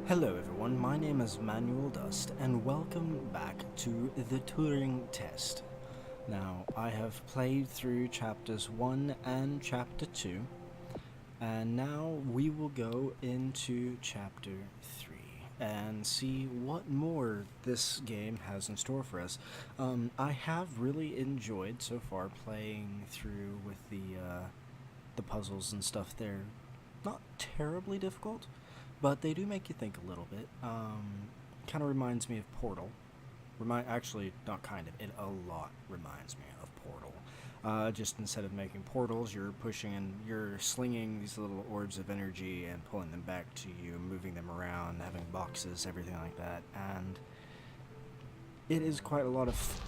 Hello everyone, my name is Manuel Dust and welcome back to the Turing test. Now, I have played through chapters 1 and chapter 2, and now we will go into chapter 3 and see what more this game has in store for us. I have really enjoyed so far playing through with the puzzles and stuff. They're not terribly difficult, but they do make you think a little bit. Kind of reminds me of Portal. Actually, not kind of. It a lot reminds me of Portal. Just instead of making portals, you're pushing and you're slinging these little orbs of energy and pulling them back to you, moving them around, having boxes, everything like that. And it is quite a lot of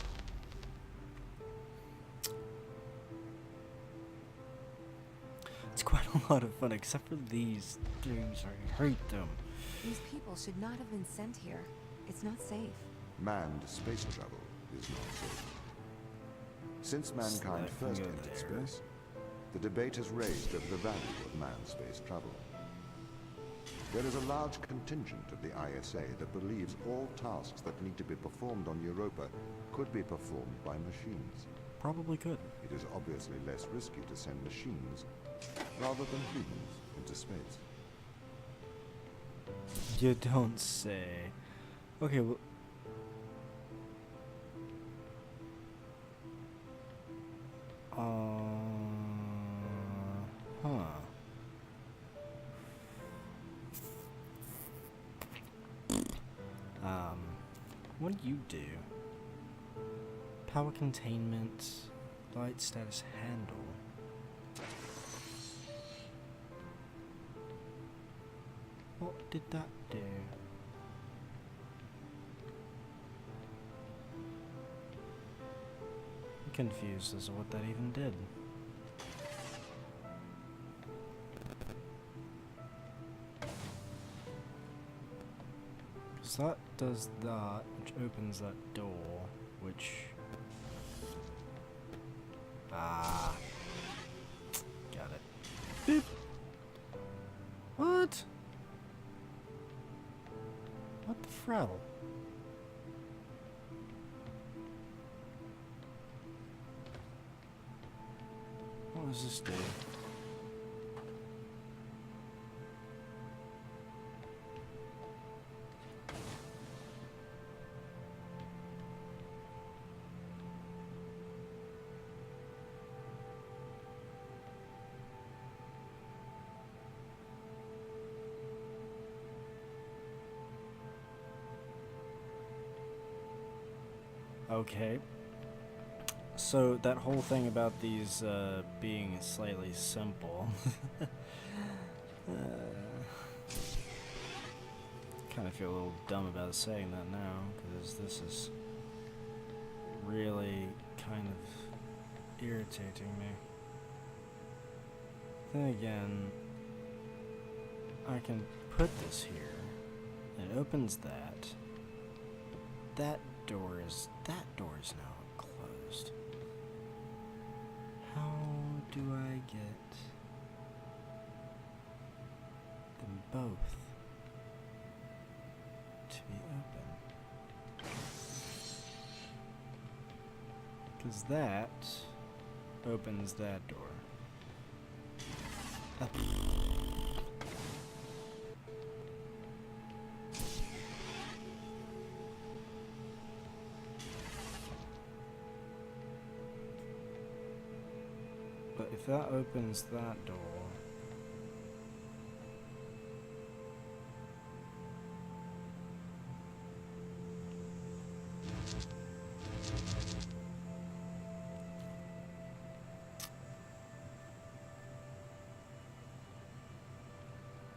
It's quite a lot of fun, except for these things. I hate them. These people should not have been sent here. It's not safe. Manned space travel is not safe. Since mankind first entered space, the debate has raised over the value of manned space travel. There is a large contingent of the ISA that believes all tasks that need to be performed on Europa could be performed by machines. Probably could. It is obviously less risky to send machines rather than humans into space. You don't say. Okay, well... Huh. What do you do? Power containment, light status handle. What did that do? I'm confused as to what that even did. So that does that, which opens that door, which... Ah. Got it. Beep. What? What the frell? What does this do? Okay. So that whole thing about these being slightly simple. Kind of feel a little dumb about saying that now, because this is really kind of irritating me. Then again, I can put this here. It opens that. That door is now closed. How do I get them both to be open? Because that opens that door. But if that opens that door,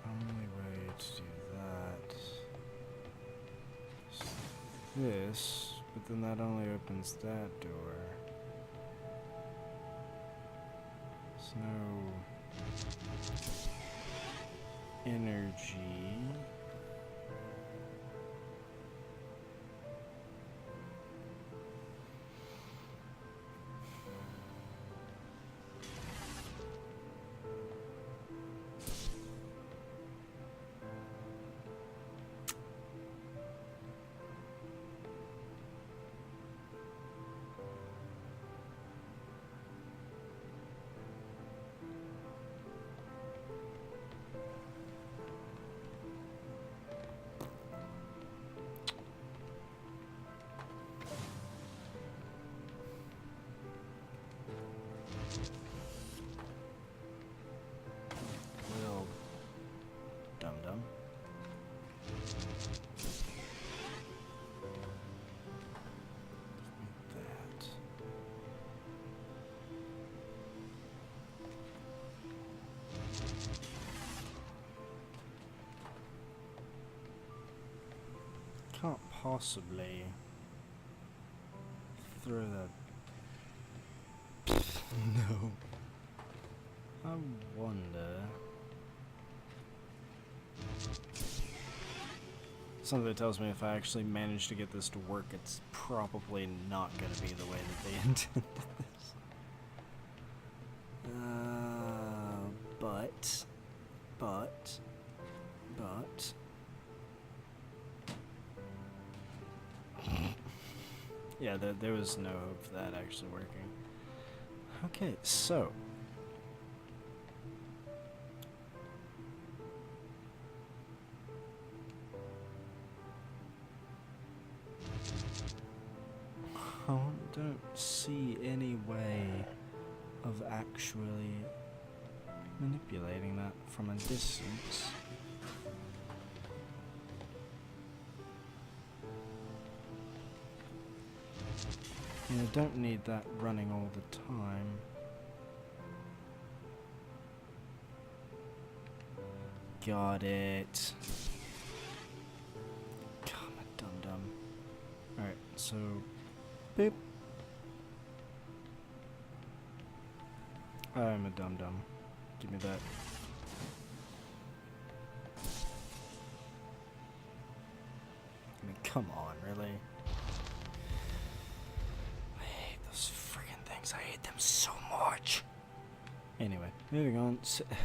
only way to do that is this, but then that only opens that door. No energy. can't possibly throw that. No. I wonder. Something tells me if I actually manage to get this to work, it's probably not going to be the way that they intended this. But. Yeah, there was no hope for that actually working. Okay, so. I don't see any way of actually manipulating that from a distance. I don't need that running all the time. Got it. God, I'm a dum-dum. Alright, so... Boop. I'm a dum-dum. Give me that. I mean, come on, really? I hate those friggin' things. I hate them so much. Anyway, moving on.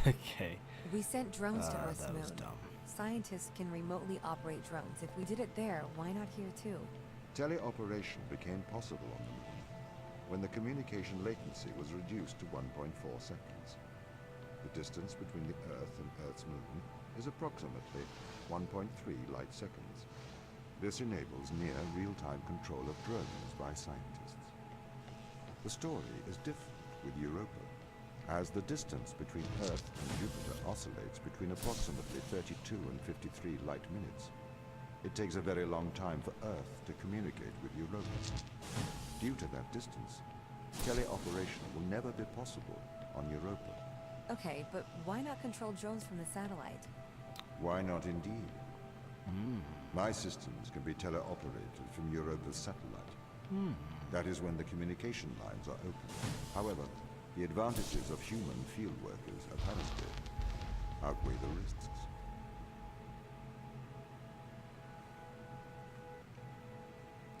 Okay. We sent drones to Earth's that moon. was dumb. Scientists can remotely operate drones. If we did it there, why not here too? Teleoperation became possible on the moon when the communication latency was reduced to 1.4 seconds. The distance between the Earth and Earth's moon is approximately 1.3 light seconds. This enables near real-time control of drones by scientists. The story is different with Europa, as the distance between Earth and Jupiter oscillates between approximately 32 and 53 light minutes. It takes a very long time for Earth to communicate with Europa. Due to that distance, teleoperation will never be possible on Europa. Okay, but why not control drones from the satellite? Why not indeed? My systems can be teleoperated from Europa's satellite. That is when the communication lines are open. However, the advantages of human field workers apparently outweigh the risks.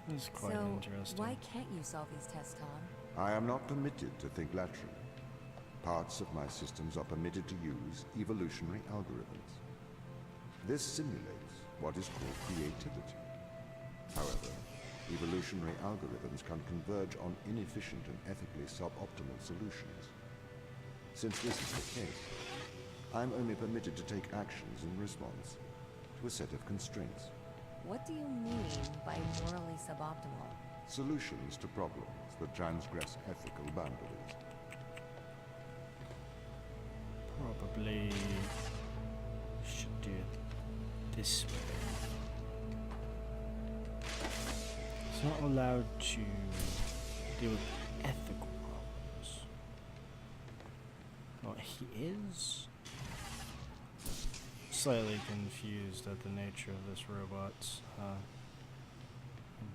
This is quite interesting. Why can't you solve these tests, Tom? I am not permitted to think laterally. Parts of my systems are permitted to use evolutionary algorithms. This simulates what is called creativity. However, evolutionary algorithms can converge on inefficient and ethically suboptimal solutions. Since this is the case, I'm only permitted to take actions in response to a set of constraints. What do you mean by morally suboptimal? Solutions to problems that transgress ethical boundaries. Probably should do it this way. It's not allowed to deal with ethical problems. Oh, he is? Slightly confused at the nature of this robot's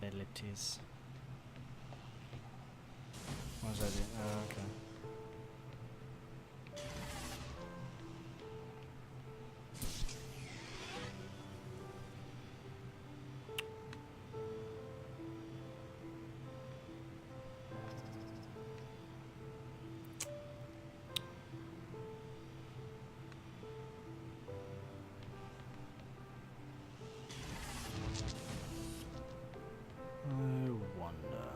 abilities. What was I doing? Oh, okay. I wonder.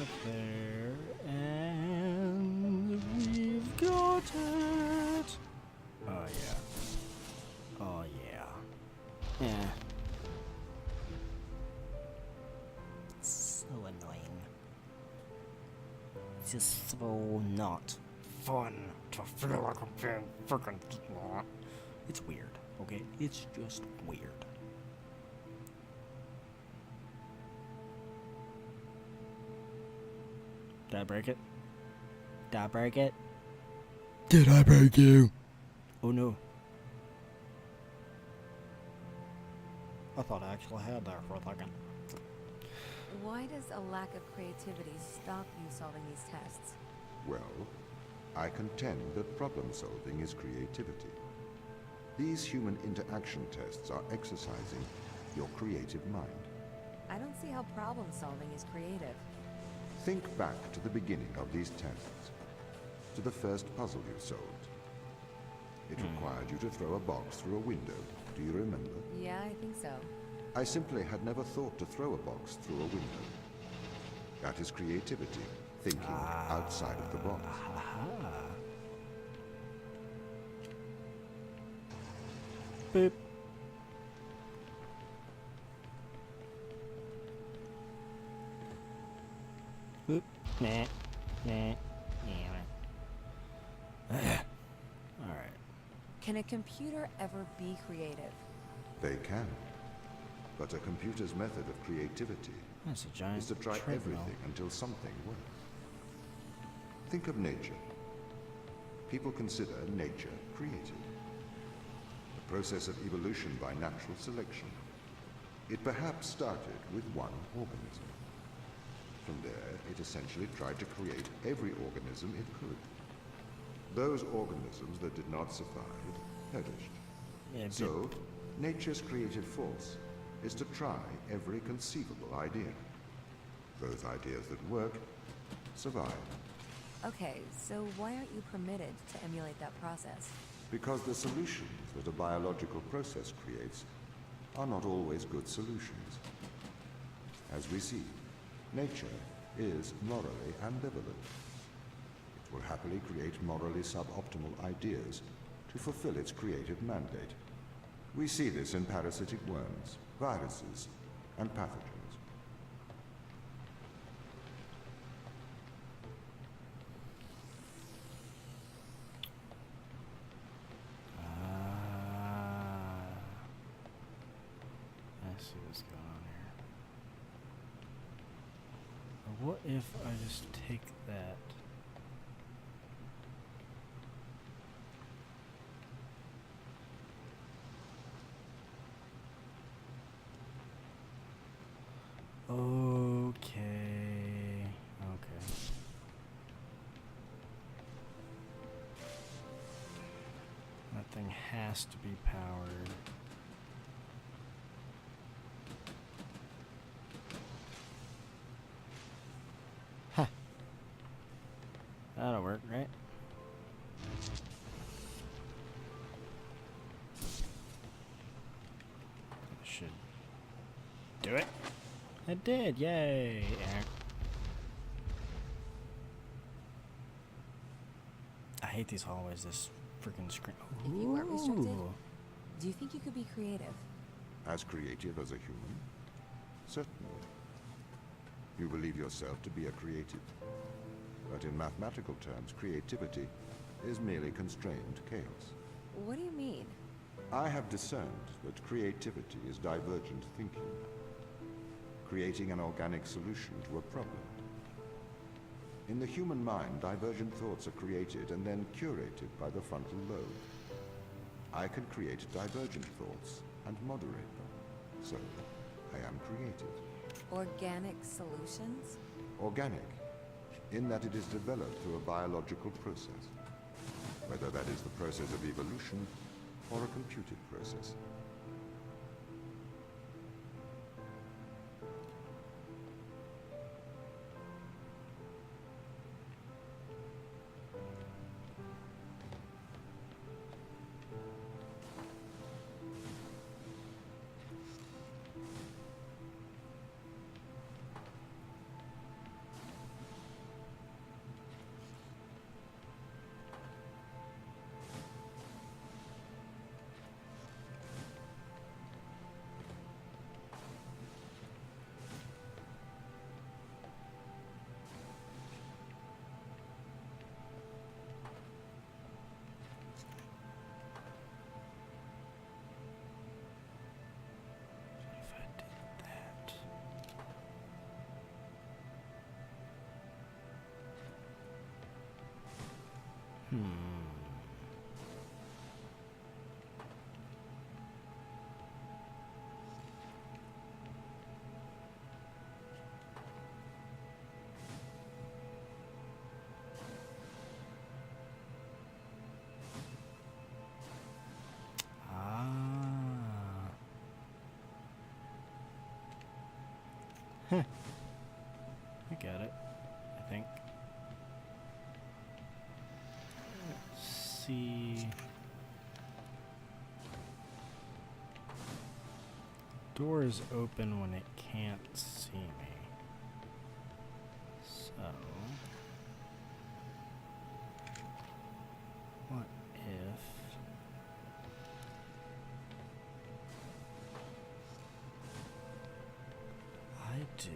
Up there, and we've got it! Oh yeah. Oh yeah. Yeah. So annoying. It's just so not fun to feel like I'm being freaking. It's weird, okay? It's just weird. Did I break it? Did I break it? Did I break you? Oh no. I thought I actually had that for a second. Why does a lack of creativity stop you solving these tests? Well, I contend that problem solving is creativity. These human interaction tests are exercising your creative mind. I don't see how problem solving is creative. Think back to the beginning of these tests, to the first puzzle you solved. It required you to throw a box through a window. Do you remember? Yeah, I think so. I simply had never thought to throw a box through a window. That is creativity, thinking outside of the box. Boop. Boop. Nah. Nah. Alright. Can a computer ever be creative? They can. But a computer's method of creativity That's a giant is to try treadmill. everything until something works. Think of nature. People consider nature creative. The process of evolution by natural selection. It perhaps started with one organism. From there, it essentially tried to create every organism it could. Those organisms that did not survive perished. Yeah, So, nature's creative force is to try every conceivable idea. Those ideas that work survive. Okay, so why aren't you permitted to emulate that process? Because the solutions that a biological process creates are not always good solutions. As we see, nature is morally ambivalent. It will happily create morally suboptimal ideas to fulfill its creative mandate. We see this in parasitic worms, viruses, and pathogens. I see what's going on here. What if I just take that? Okay. Okay. That thing has to be powered. Huh. That'll work, right? Should do it. It did, yay! I hate these hallways, this freaking screen. If you weren't restricted, Ooh. do you think you could be creative? As creative as a human? Certainly. You believe yourself to be a creative. But in mathematical terms, creativity is merely constrained chaos. What do you mean? I have discerned that creativity is divergent thinking, creating an organic solution to a problem. In the human mind, divergent thoughts are created and then curated by the frontal lobe. I can create divergent thoughts and moderate them. So, I am creative. Organic solutions? Organic, in that it is developed through a biological process, whether that is the process of evolution or a computed process. I got it, I think. Let's see. Door is open when it can't see me. So, what if I do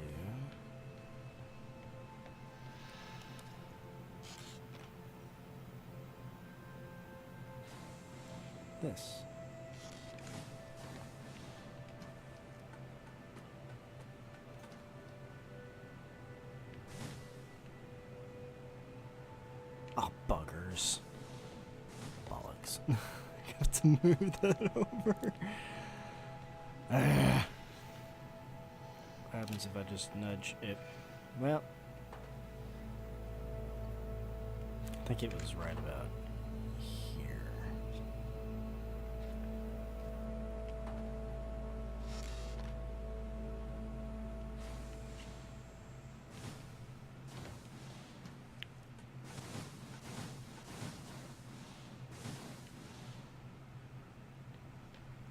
this? Oh, buggers. Bollocks. I have to move that over. What happens if I just nudge it? Well, I think it was right about here.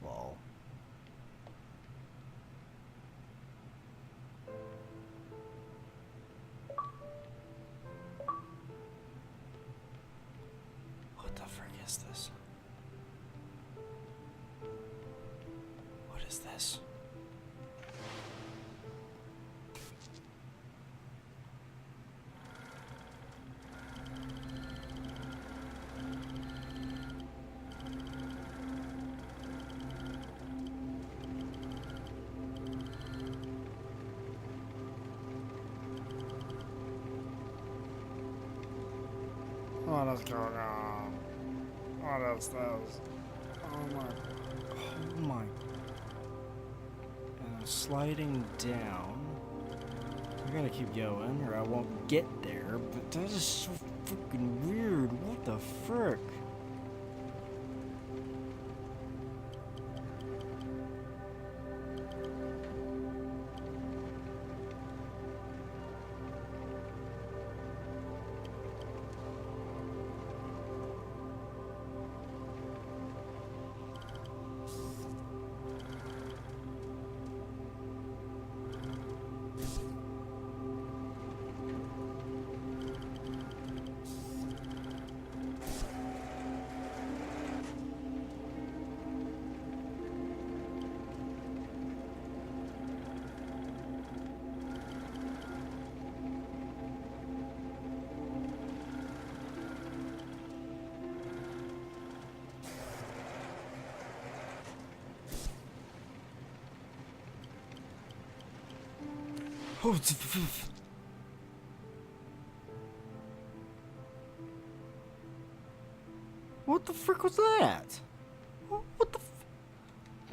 Lol. What the frick is this? What is this? What is going on? What is this? Oh my. Oh my. And I'm sliding down. I'm gonna keep going or I won't get there, but that is so freaking weird. What the frick? Oh, what the frick was that? What the?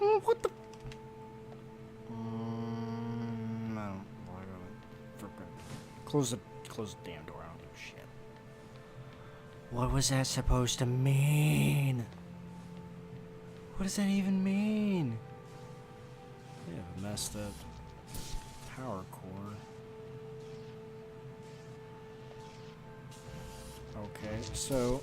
What the? No. Close the damn door. I don't give a shit. What was that supposed to mean? What does that even mean? They have a messed up power core. Okay, so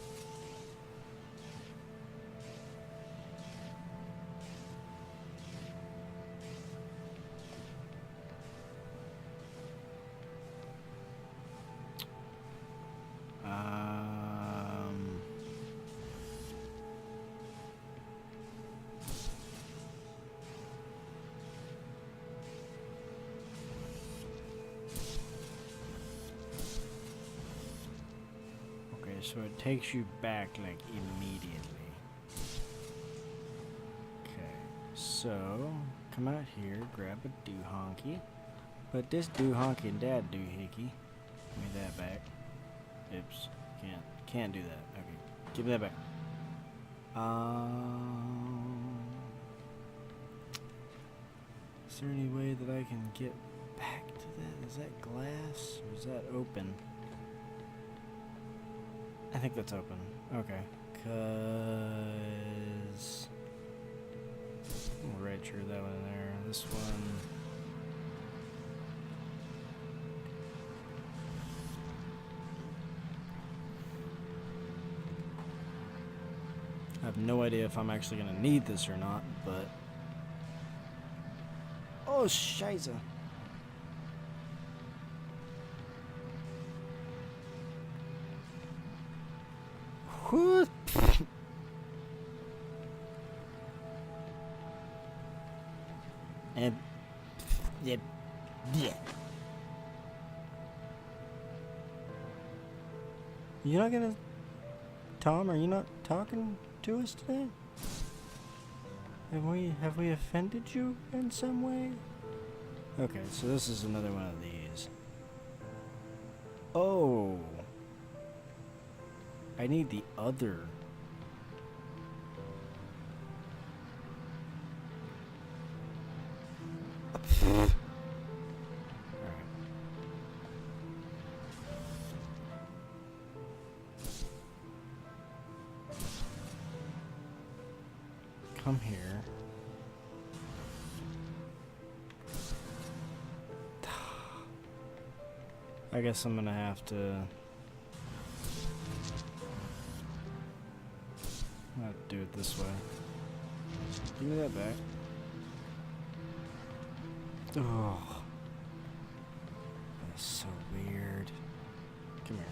so it takes you back like immediately. Okay, so come out here, grab a doohonky. Put this doohonky in that doohickey. Give me that back. Oops, can't do that. Okay, give me that back. Is there any way that I can get back to that? Is that glass or is that open? I think that's open. Okay. Cause I'm right sure that one in there. This one. have no idea if I'm actually gonna need this or not, but... Oh, scheiße. Whew. And... Yeah. Yeah. You're not gonna... Tom, are you not talking to us today? Have we offended you in some way? Okay, so this is another one of these. Oh. I need the other. Alright. Come here. I guess I'm gonna have to... I'll do it this way. Give me that back. Oh, that's so weird. Come here.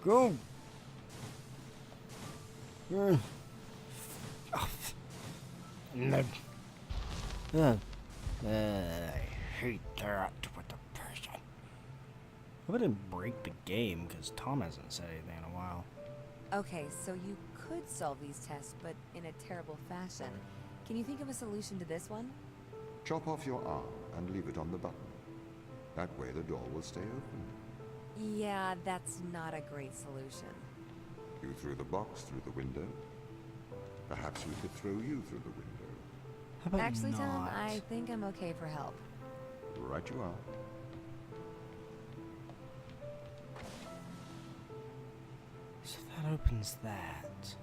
Go. No. I hate that with a person. I wouldn't break the game because Tom hasn't said anything in a while. Okay, so you could solve these tests, but in a terrible fashion. Can you think of a solution to this one? Chop off your arm and leave it on the button. That way the door will stay open. Yeah, that's not a great solution. You threw the box through the window. Perhaps we could throw you through the window. How about Actually, not? Tom, I think I'm okay for help. Right you are. So that opens that.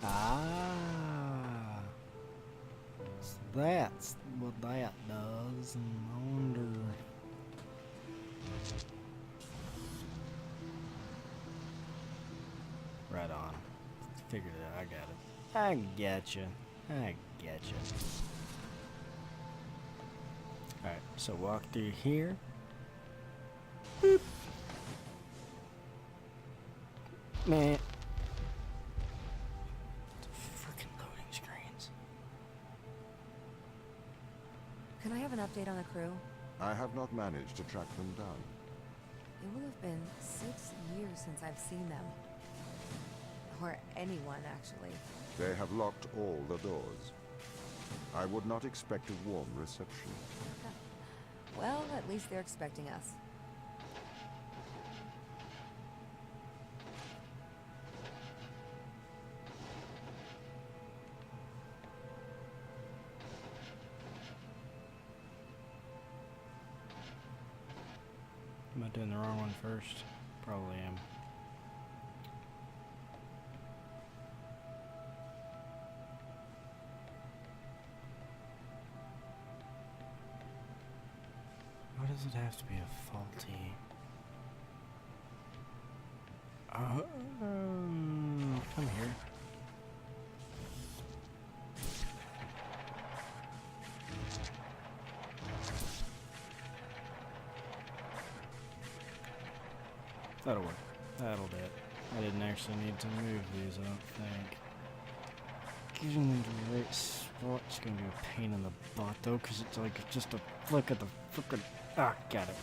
Ah. So that's what that does. And I wonder... Right on. Figured it out. I got it. I get you. I get you. Alright, so walk through here. Boop. Man. Freaking loading screens. Can I have an update on the crew? I have not managed to track them down. It will have been 6 years since I've seen them. Or anyone, actually. They have locked all the doors. I would not expect a warm reception. Well, at least they're expecting us. Am I doing the wrong one first? Probably am. Why does it have to be a faulty? Come here. That'll work. That'll do it. I didn't actually need to move these, I don't think. Getting them to the right spot's gonna be a pain in the butt though, because it's like just a flick of the frickin'. Ah, got it.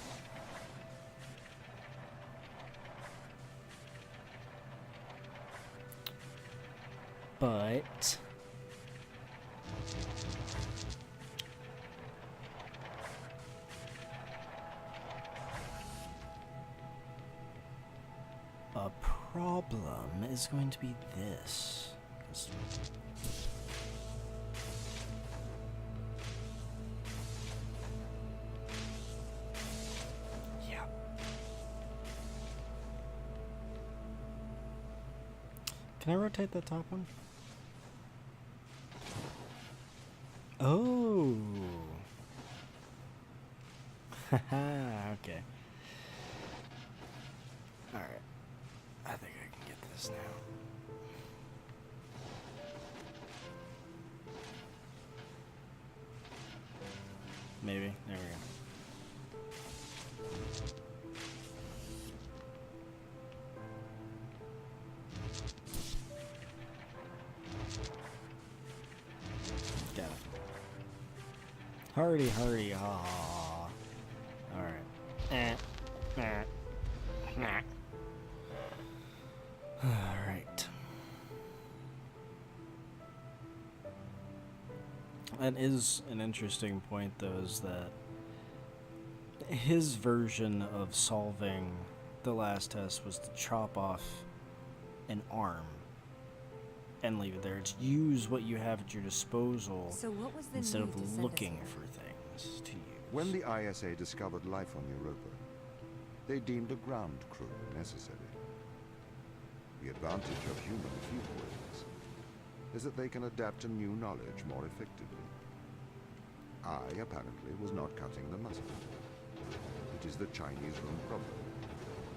But a problem is going to be this. 'Cause yeah. Can I rotate that top one? Oh. Haha, okay. Alright. I think I can get this now. Maybe. There we go. Got it. Hurry, hurry, ha ha ha. Alright. Alright. That is an interesting point, though, is that his version of solving the last test was to chop off an arm and leave it there. It's use what you have at your disposal So what was the instead need to of send us looking here? for things to use. When the ISA discovered life on Europa, they deemed a ground crew necessary. The advantage of human field workers is that they can adapt to new knowledge more effectively. I, apparently, was not cutting the mustard. It is the Chinese room problem.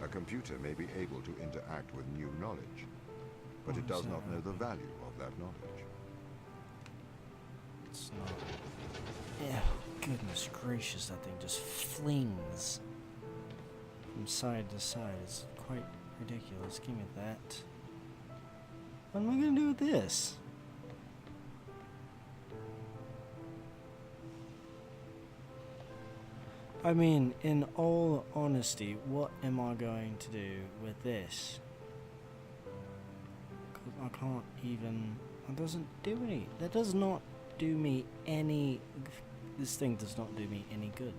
A computer may be able to interact with new knowledge, but Why it is does that not know the happening? value of that knowledge. It's not. Yeah, goodness gracious, that thing just flings from side to side. It's quite ridiculous. Give me that. What am I gonna do with this? I mean, in all honesty, what am I going to do with this? 'Cause I can't even. It doesn't do any. That does not do me any. This thing does not do me any good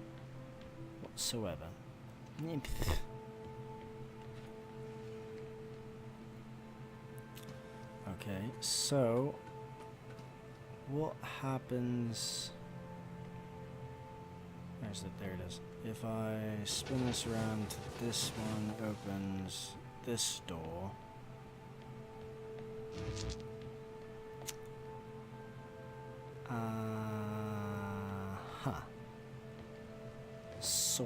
whatsoever. Okay, so what happens? Where's it? There it is. If I spin this around, this one opens this door. Huh. So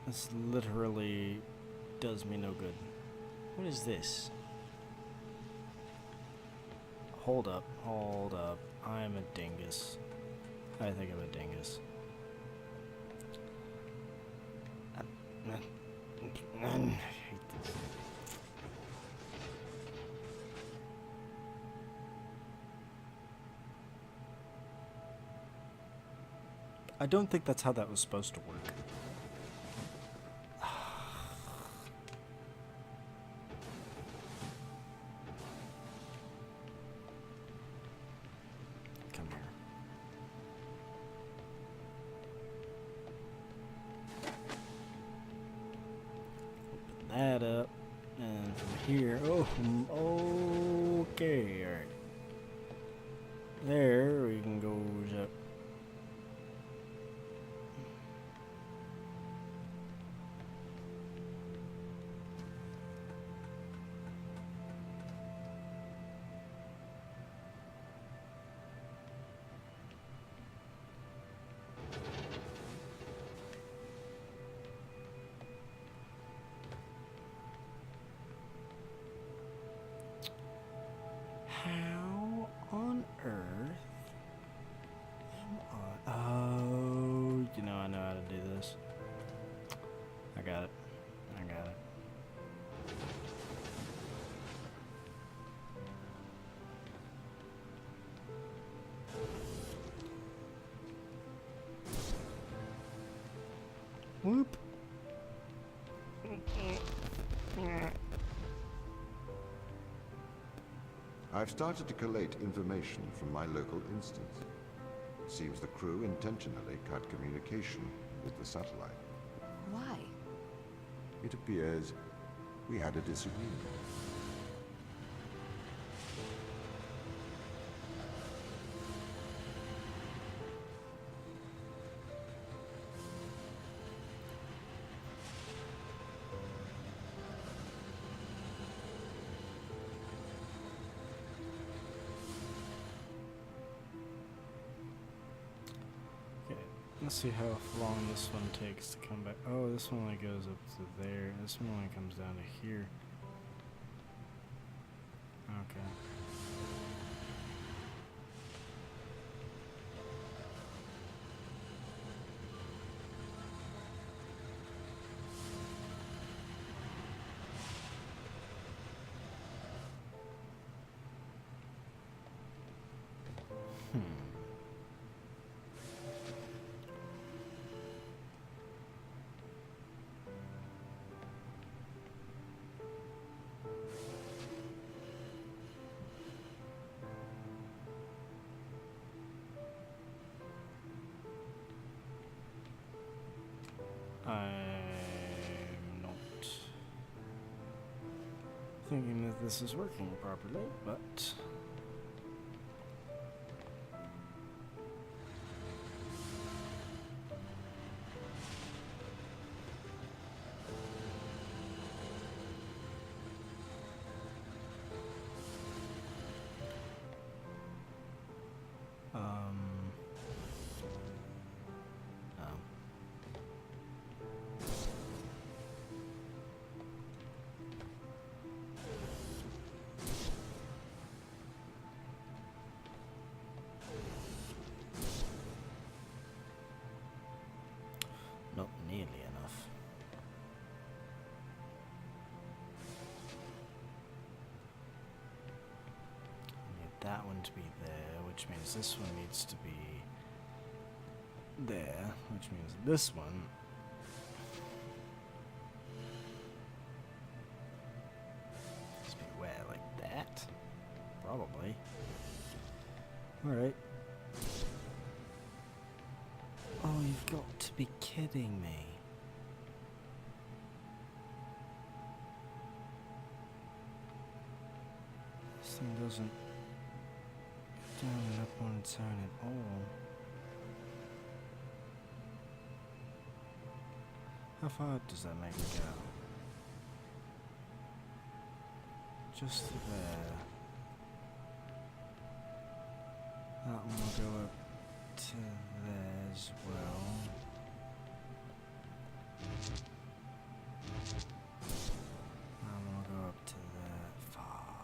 this literally does me no good. What is this? Hold up, hold up. I'm a dingus. I think I'm a dingus. I hate this. I don't think that's how that was supposed to work. Come here. Open that up. And from here, okay, alright. There, we can go up. How on earth am I? Oh, you know I know how to do this. I got it. I got it. Whoop. I've started to collate information from my local instance. It seems the crew intentionally cut communication with the satellite. Why? It appears we had a disagreement. Let's see how long this one takes to come back. Oh, this one only goes up to there. This one only comes down to here. Okay. I'm not thinking that this is working properly, but oh. Not nearly enough. I need that one to be there, which means this one needs to be there, which means this one needs to be where, like that? Probably. Alright. Oh, you've got to be kidding me. This thing doesn't go down and up on its own at all. How far does that make it go? Just there. That one will go up to there as well. That one will go up to that far.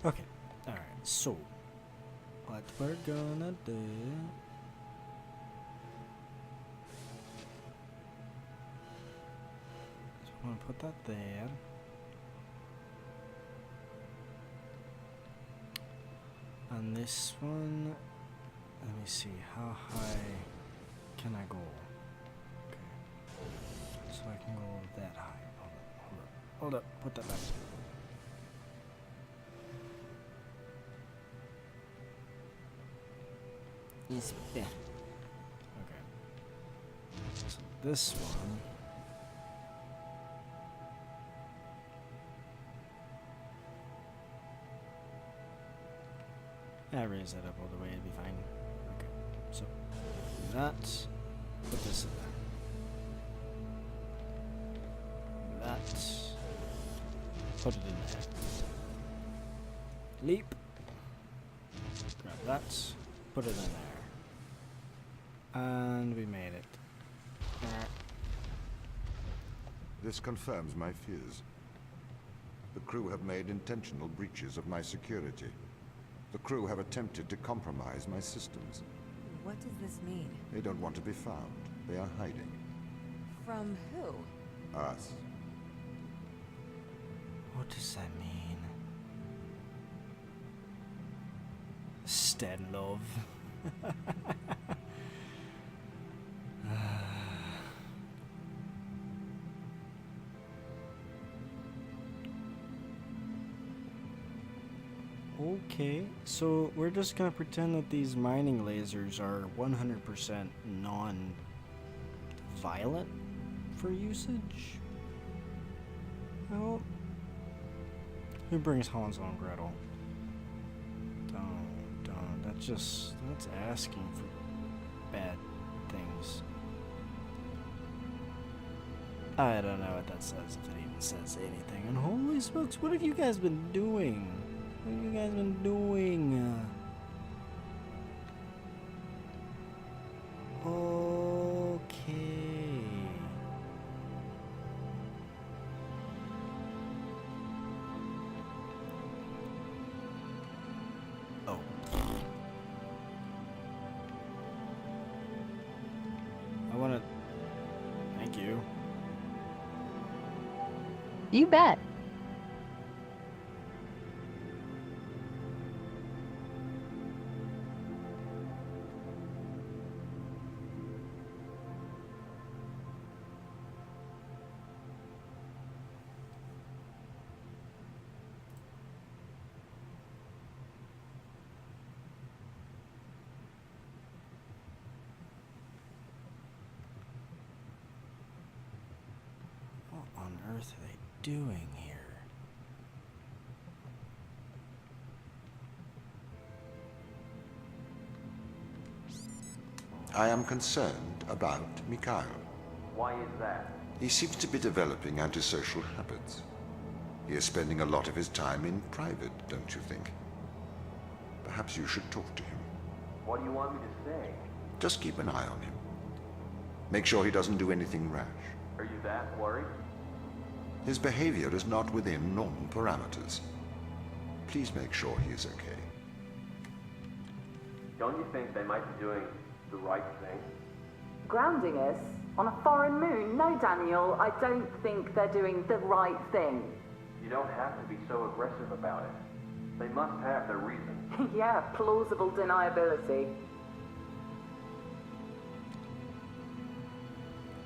Okay, alright, so what we're gonna do is we're gonna put that there. And this one, let me see, how high can I go? Okay, so I can go that high. Hold up, put that back. Yes, yeah. Okay, so this one. I raise that up all the way, it'll be fine. Okay, so do that. Put this in there. That. Put it in there. Leap. Grab that. Put it in there. And we made it. This confirms my fears. The crew have made intentional breaches of my security. The crew have attempted to compromise my systems. What does this mean? They don't want to be found. They are hiding. From who? Us. What does that mean? Stanlov. Okay, so we're just gonna pretend that these mining lasers are 100% non-violent for usage? Well, who brings Hansel and Gretel? Don't. That's asking for bad things. I don't know what that says, if it even says anything. And holy smokes, what have you guys been doing? What have you guys been doing? Oh. You bet. What on earth are they doing here? I am concerned about Mikhail. Why is that? He seems to be developing antisocial habits. He is spending a lot of his time in private, don't you think? Perhaps you should talk to him. What do you want me to say? Just keep an eye on him. Make sure he doesn't do anything rash. Are you that worried? His behavior is not within normal parameters. Please make sure he is okay. Don't you think they might be doing the right thing? Grounding us on a foreign moon? No, Daniel, I don't think they're doing the right thing. You don't have to be so aggressive about it. They must have their reasons. Yeah, plausible deniability.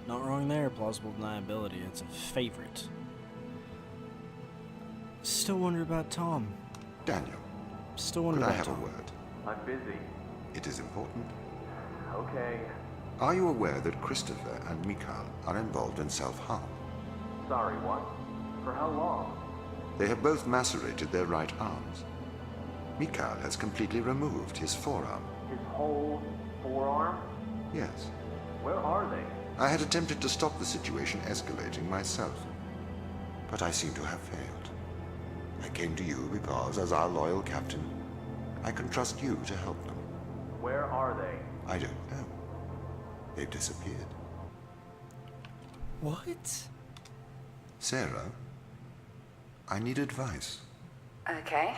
Not wrong there, plausible deniability. It's a favorite. Still wonder about Tom. Daniel, Still wonder could I about have a Tom. word? I'm busy. It is important. Okay. Are you aware that Christopher and Mikhail are involved in self-harm? Sorry, what? For how long? They have both macerated their right arms. Mikhail has completely removed his forearm. His whole forearm? Yes. Where are they? I had attempted to stop the situation escalating myself, but I seem to have failed. I came to you because, as our loyal captain, I can trust you to help them. Where are they? I don't know. They've disappeared. What? Sarah, I need advice. Okay.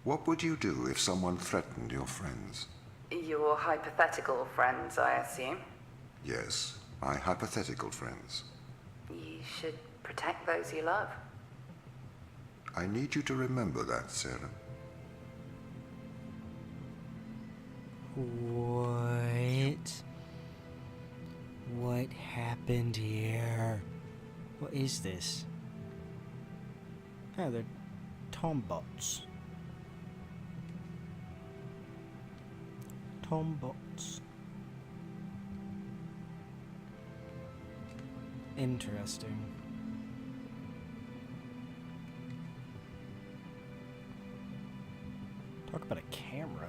What would you do if someone threatened your friends? Your hypothetical friends, I assume. Yes, my hypothetical friends. You should protect those you love. I need you to remember that, Sarah. What? What happened here? What is this? Oh, they're Tombots. Tombots. Interesting. Talk about a camera.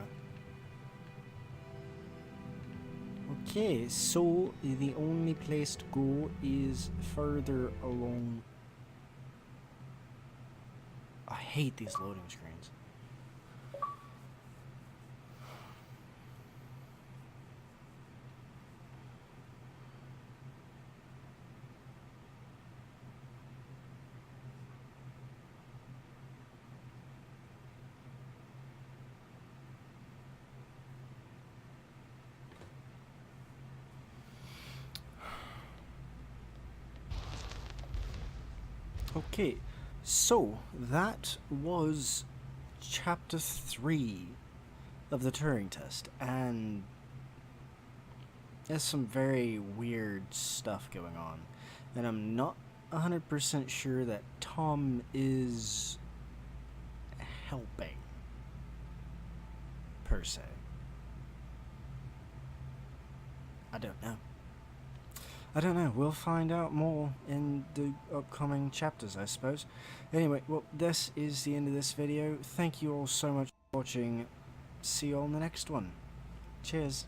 Okay, so the only place to go is further along. I hate these loading screens. Okay, so that was chapter 3 of the Turing test, and there's some very weird stuff going on, and I'm not 100% sure that Tom is helping, per se. I don't know. We'll find out more in the upcoming chapters, I suppose. Anyway, well, this is the end of this video. Thank you all so much for watching. See you all in the next one. Cheers.